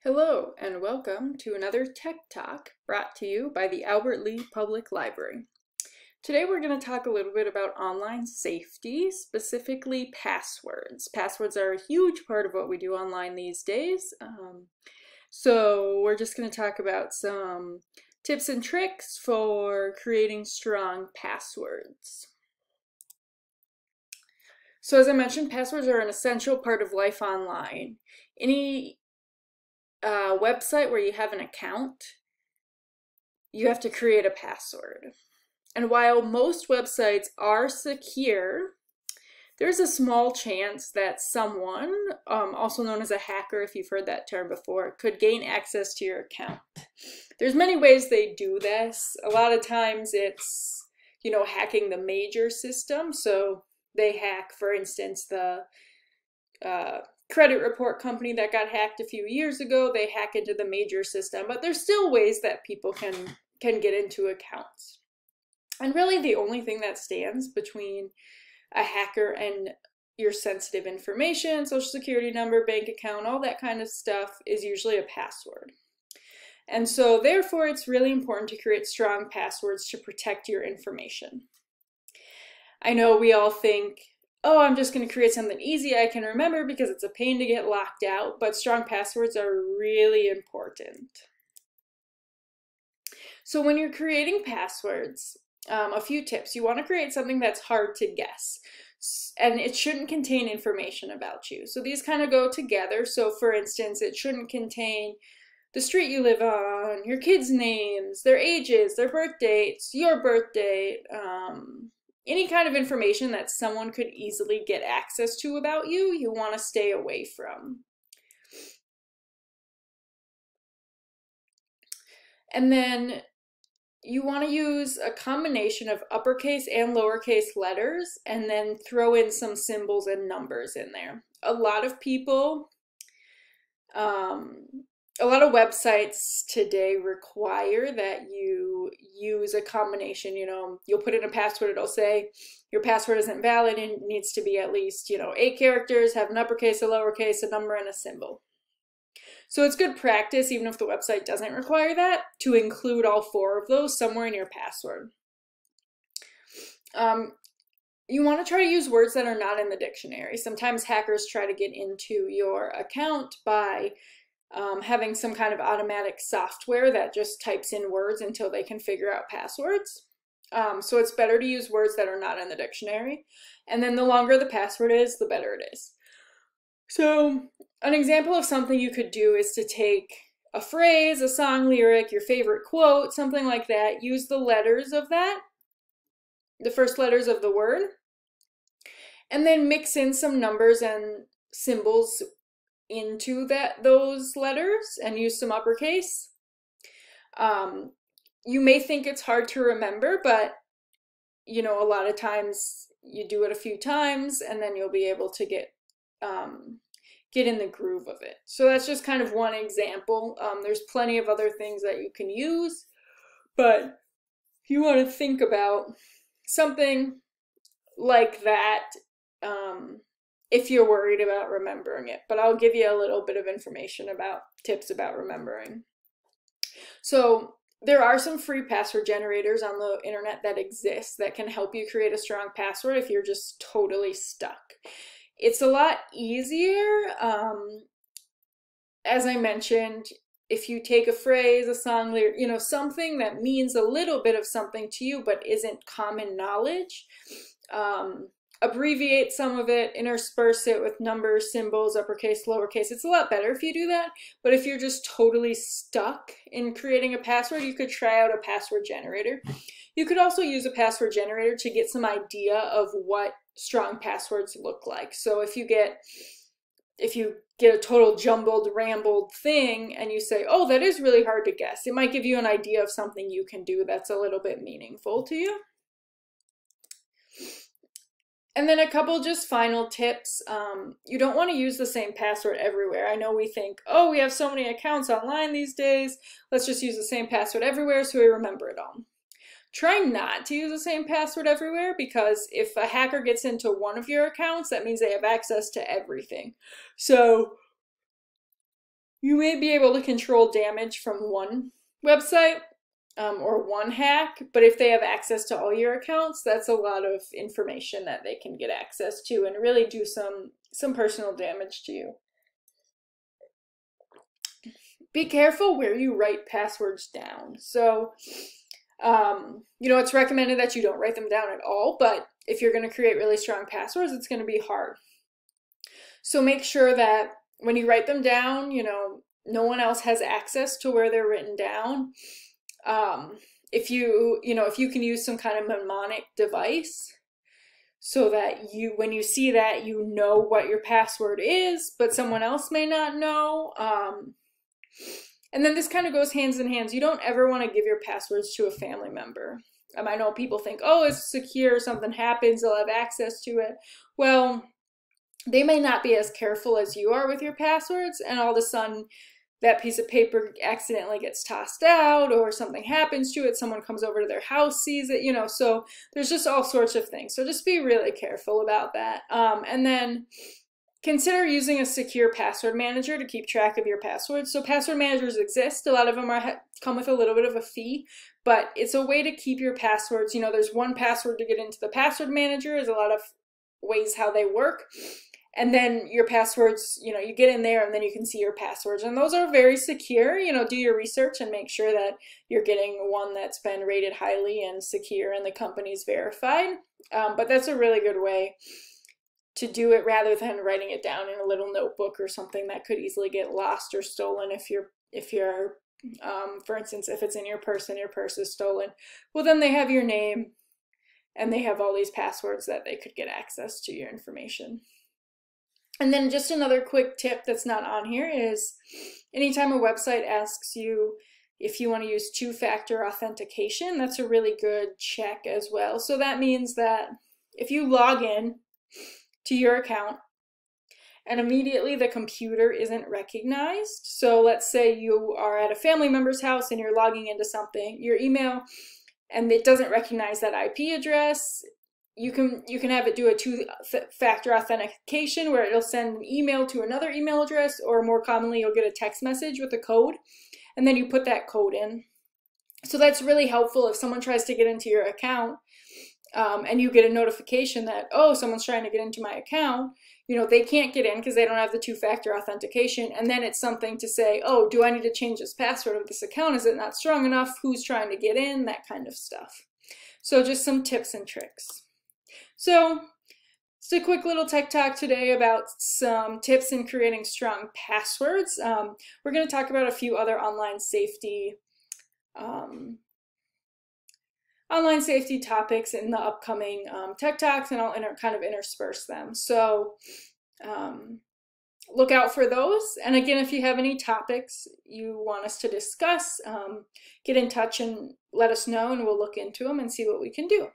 Hello and welcome to another Tech Talk brought to you by the Albert Lea Public Library. Today we're going to talk a little bit about online safety, specifically passwords. Passwords are a huge part of what we do online these days. So we're just going to talk about some tips and tricks for creating strong passwords. So as I mentioned, passwords are an essential part of life online. Any website where you have an account, you have to create a password. And while most websites are secure, there's a small chance that someone, also known as a hacker, if you've heard that term before, could gain access to your account. There's many ways they do this. A lot of times it's, hacking the major system. So they hack, for instance, the credit report company that got hacked a few years ago. They hack into the major system, but there's still ways that people can get into accounts. And really the only thing that stands between a hacker and your sensitive information, social security number, bank account, all that kind of stuff, is usually a password. And so therefore it's really important to create strong passwords to protect your information. I know we all think, oh, I'm just going to create something easy I can remember because it's a pain to get locked out, but strong passwords are really important. So when you're creating passwords, a few tips. You want to create something that's hard to guess, and it shouldn't contain information about you. So these kind of go together. So for instance, it shouldn't contain the street you live on, your kids' names, their ages, their birth dates, your birth date, any kind of information that someone could easily get access to about you, you want to stay away from. And then you want to use a combination of uppercase and lowercase letters, and then throw in some symbols and numbers in there. A lot of people, a lot of websites today require that you use a combination. You'll put in a password, it'll say your password isn't valid and it needs to be at least, 8 characters, have an uppercase, a lowercase, a number, and a symbol. So it's good practice, even if the website doesn't require that, to include all 4 of those somewhere in your password. You want to try to use words that are not in the dictionary. Sometimes hackers try to get into your account by having some kind of automatic software that just types in words until they can figure out passwords. So it's better to use words that are not in the dictionary. And then the longer the password is, the better it is. So an example of something you could do is to take a phrase, a song lyric, your favorite quote, something like that, use the letters of that, the first letters of the word, and then mix in some numbers and symbols into those letters and use some uppercase. You may think it's hard to remember, but a lot of times you do it a few times and then you'll be able to get in the groove of it. So that's just kind of one example. There's plenty of other things that you can use, but if you want to think about something like that, if you're worried about remembering it. But I'll give you a little bit of information about tips about remembering. So there are some free password generators on the internet that exist that can help you create a strong password if you're just totally stuck. It's a lot easier, as I mentioned, if you take a phrase, a song lyric, something that means a little bit of something to you but isn't common knowledge, abbreviate some of it, intersperse it with numbers, symbols, uppercase, lowercase. It's a lot better if you do that, but if you're just totally stuck in creating a password, you could try out a password generator. You could also use a password generator to get some idea of what strong passwords look like. So if you get a total jumbled, rambled thing and you say, oh, that is really hard to guess, it might give you an idea of something you can do that's a little bit meaningful to you. And then a couple just final tips. You don't want to use the same password everywhere. I know we think, oh, we have so many accounts online these days, let's just use the same password everywhere so we remember it all. Try not to use the same password everywhere, because if a hacker gets into one of your accounts, that means they have access to everything. So You may be able to control damage from one website or one hack, but if they have access to all your accounts, that's a lot of information that they can get access to and really do some personal damage to you. Be careful where you write passwords down. So, it's recommended that you don't write them down at all, but if you're going to create really strong passwords, it's going to be hard. So make sure that when you write them down, no one else has access to where they're written down. If you can use some kind of mnemonic device so that when you see that, you know what your password is, but someone else may not know. And then this kind of goes hands in hands. You don't ever want to give your passwords to a family member. I know people think, oh, it's secure, something happens, they'll have access to it. Well, they may not be as careful as you are with your passwords, and all of a sudden that piece of paper accidentally gets tossed out, or something happens to it, someone comes over to their house, sees it, so there's just all sorts of things. So just be really careful about that. And then consider using a secure password manager to keep track of your passwords. So password managers exist. A lot of them come with a little bit of a fee, but it's a way to keep your passwords. There's one password to get into the password manager. There's a lot of ways how they work. And then your passwords, you get in there and then you can see your passwords. And those are very secure. Do your research and make sure that you're getting one that's been rated highly and secure and the company's verified. But that's a really good way to do it rather than writing it down in a little notebook or something that could easily get lost or stolen if you're for instance, if it's in your purse and your purse is stolen. Well, then they have your name and they have all these passwords that they could get access to your information. And then just another quick tip that's not on here is anytime a website asks you if you want to use two-factor authentication, that's a really good check as well. So that means that if you log in to your account and immediately the computer isn't recognized, so let's say you are at a family member's house and you're logging into your email, and it doesn't recognize that IP address, you can have it do a two-factor authentication where it'll send an email to another email address, or more commonly you'll get a text message with a code, and then you put that code in. So that's really helpful if someone tries to get into your account and you get a notification that, oh, someone's trying to get into my account. They can't get in because they don't have the two-factor authentication, and then it's something to say, oh, do I need to change this password of this account? Is it not strong enough? Who's trying to get in? That kind of stuff. So just some tips and tricks. So just a quick little tech talk today about some tips in creating strong passwords. We're going to talk about a few other online safety topics in the upcoming tech talks, and I'll kind of intersperse them. So look out for those. And again, if you have any topics you want us to discuss, get in touch and let us know, and we'll look into them and see what we can do.